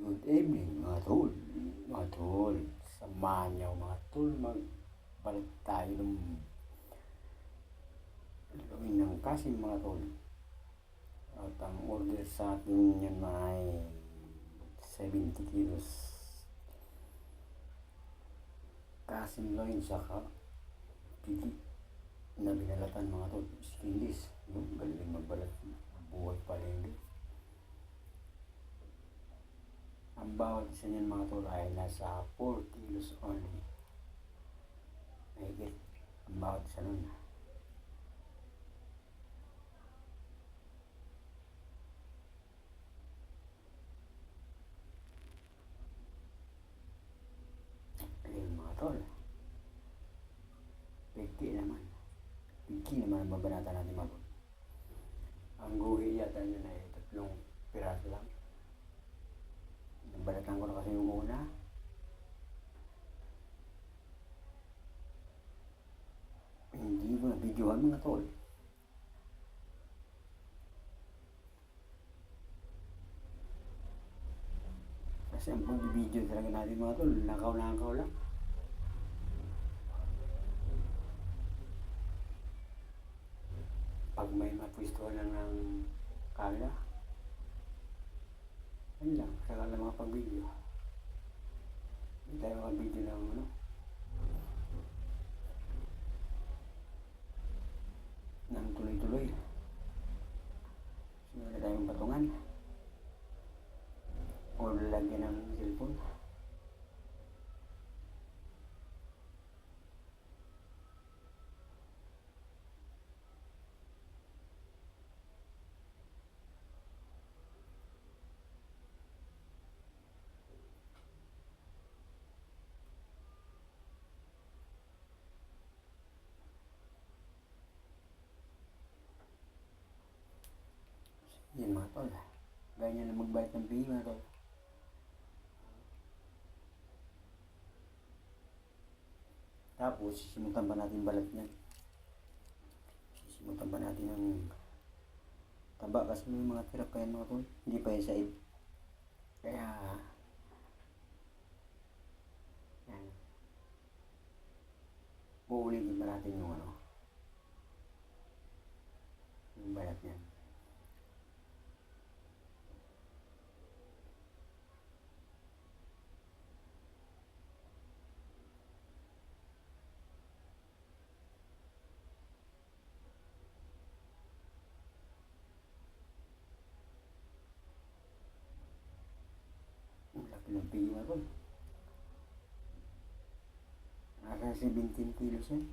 Good evening mga tol. Mga tol, samahan niyo mga tol. Magpalit tayo ng luin ng kasim mga tol. At ang order sa atin yan ay 70 kilos kasim loin saka pigi na binalatan mga tol. Skinless, yung galing magbalat, buhay palengke. Ang bawat isa niyan mga tol ay nasa 4 kilos only. Mahigit ang bawat isa nun. Ayun mga tol. Pigki naman ang babanata natin mga tol. Ang guhi yata niya ay 3 piraso lang. Balatan ko na kasi yung una. Hindi ko na videohan mga tol. Kasi ang pag-video talaga natin mga tol, nakaw lang. Pag may mapwisto lang ng camera, ano lang, saka lang mga pag-video. Hindi tayo mag-video ng ng tuloy-tuloy. So, wala tayong patungan. O lalagyan ng cellphone. Yan mga tol. Ganyan na magbayad ng bill mga tol. Tapos, sisimutan pa natin balat niyan. Sisimutan pa natin ng taba kasi may mga tira pa yan mga tol. Hindi pa yung side. Kaya, yan. Uulitin pa natin yung yung balat niyan. Laki ng pigi mga tol. Nasa 17 kilos yan.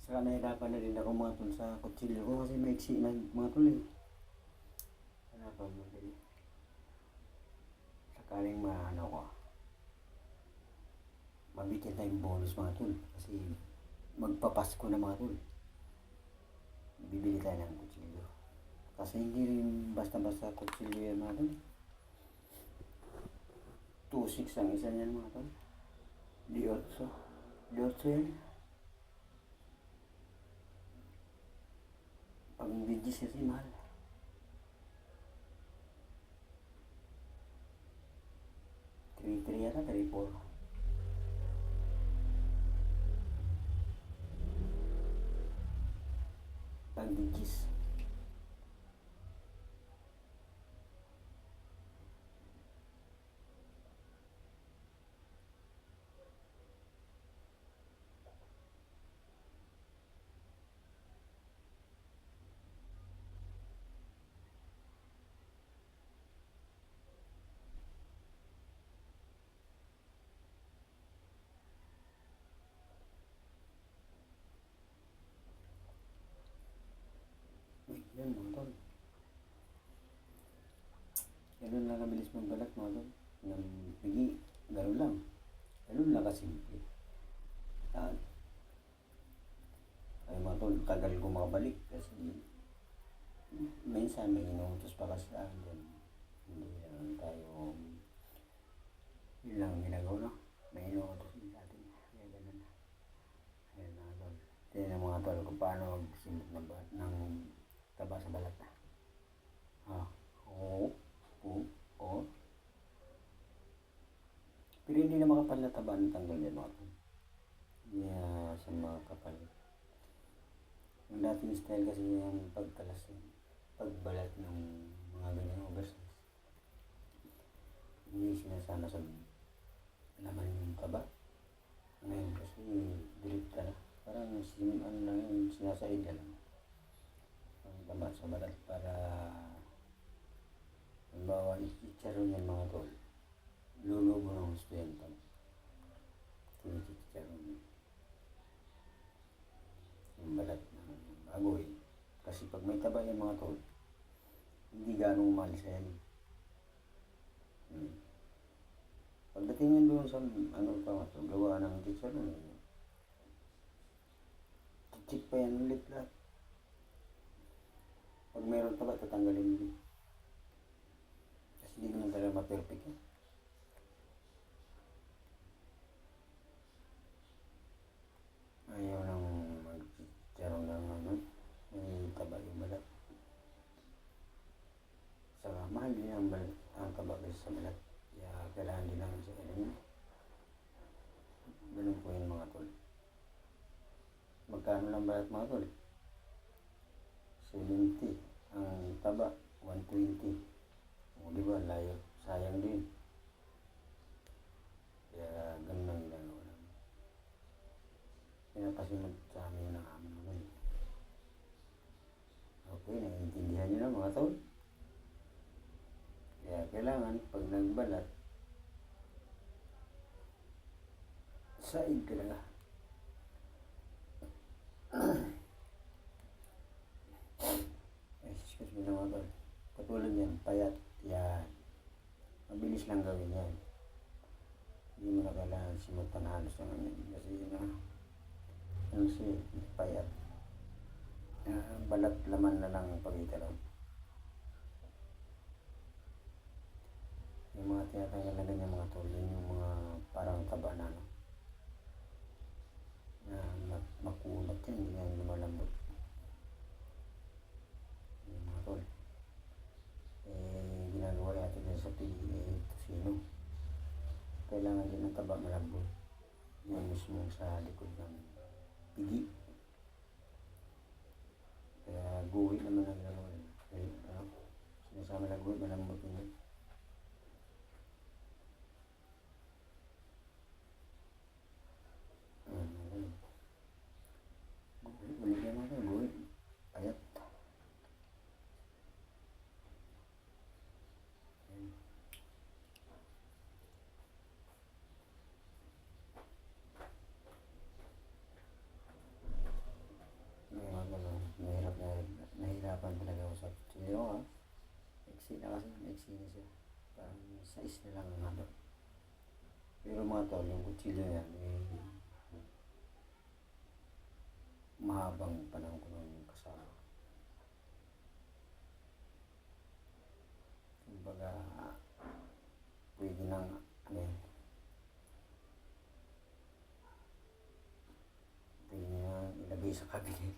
Saka nahirapan na rin ako mga tol sa kutsilyo ko kasi maiksi na mga tol eh. Hanapan mo din. Sakaling ko. Mabitin tayong bonus mga tol. Kasi magpapasko na mga tol. Bibili tayo ng kutsilyo. Kasi hindi rin basta-basta kutsilyo yan mga tol. 2.6 ang isa niyan mga tol. 18. 18 yan. Pag digis kasi mahal. Yata, 3-4. Pag digis. Yan mga tol. Ganun lang kabilis magbalat mga tol. Ng pigi, ganun lang. Ganun lang kasimple. Ay mga tol, tagal ko makabalik kasi minsan may inuutos pa kasi sa akin. Hindi lang tayo Yun lang ang ginagawa, no? May inuutos din sa atin. Kaya ganun. Ayan mga tol. Tingnan mga tol kung paano magsimot ng taba sa balat. O, o. Pero hindi na makapal na taba ng tanggal yan mga tol. Hindi na siya makapal. Yung dating style kasi yung pagkalas, pagbalat ng mga ganyan oversize. Hindi sinasama sa laman yung taba. Ngayon kasi direct ka na. Parang ano lang yun, sinasaid ka lang. Ang taba sa balat para halimbawa i-chicharon yan mga tol. Lulubo ng gusto yan tol. Kinichicharon yan. Yung balat ng bagoy. Kasi pag may taba yan mga tol, hindi ganong umalis yan. Pagdating yan doon sa ano pa nga tol, gawa ng chicharon. Chichik pa yan ulit lahat. Pag mayroon taba, tatanggalin din. Kasi hindi naman talaga ma-perfect yan. Ayaw nang mag-chicharon ng ano, may taba yung balat. Saka mahal din ang balat, ang taba kasi sa balat. Kaya kailangan din namin sa kanila. Ganun po yun mga tol. Magkano lang balat mga tol? 70. Ang taba, 120. O diba, layo. Sayang din. Kaya ganun lang ginagawa namin. Pinapasimod sa amin ng amin naman. Okay, naiintindihan nyo na mga tol. Kaya kailangan pag nagbalat, said talaga. Excuse me na mga tol. Katulad yan, payat. Yan. Mabilis lang gawin yan. Hindi mo na kailangan simutan halos naman yan. Kasi yun na, ano siya, payat. Balat laman na lang ang pag-itaron. Yung mga tinatanggal na ganyan mga tol, yun yung mga parang taba na ano. Na makunat yan, hindi yan lumalambot. Yung mga tol. Ginagawa natin yan sa tosino. Kailangan din ng taba malambot. Yan mismo sa likod ng pigi. Kaya guhit naman ang ginagawa. Sinasama na guhit, malambot yun. Baligyan natin, guhit. Payat. Nahirapan talaga ako sa kutsilyo ha. Maiksi na kasi, maiksi na siya. Parang size na lang ang haba. Pero mga tol, yung kutsilyo yan, mahabang panahon ko nung kasama. Kumbaga, pwede nang, ano yun, pwede nang ilagay sa cabinet.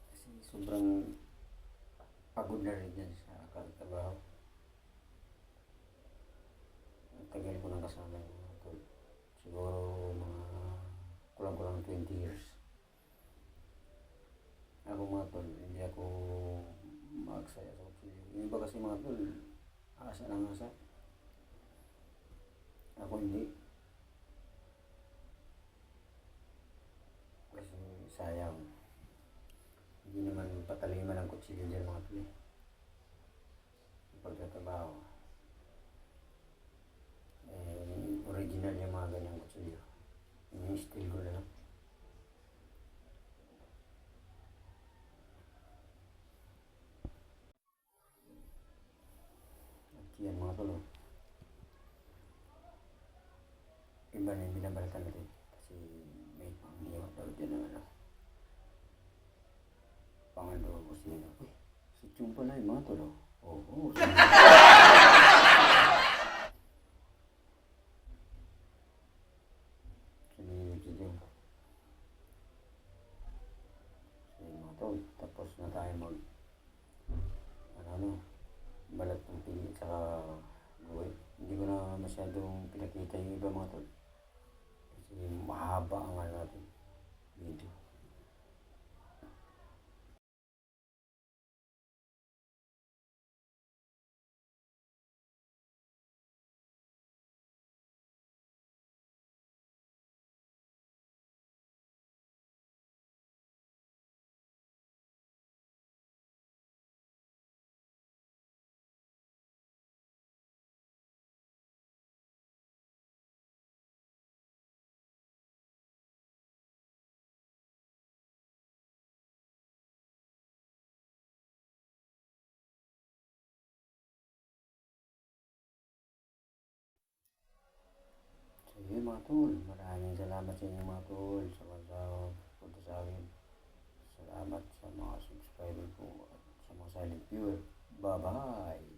Kasi sobrang pagod na rin yan sa kagtrabaho. Ang tagal ko nang kasama yung mga tol. Siguro mga kulang-kulang 20 years. Ako mga tol, hindi ako maaksaya sa kutsilyo. Yung iba kasi mga tol, asa ng asa. Ako hindi. Kasi sayang. Hindi naman pataliman ang kutsilyo dyan mga tol. Yung pagtatrabaho. Original yung mga ganyang kutsilyo. Ini-steal ko na lang. At yan mga tol. Iba na yung binabalatan natin. Kasi may pang-iwag daw dyan ng ano. Pangalawa ko sila. Uy, si Chumpa na yung mga tol. Oo. masyadong pinakita yung iba mga tol. Kasi mahaba ang ano natin, video. So yun mga tol, maraming salamat sa inyo mga tol sa punta sa akin. Salamat sa mga subscriber ko at sa mga silent viewer. Bye bye!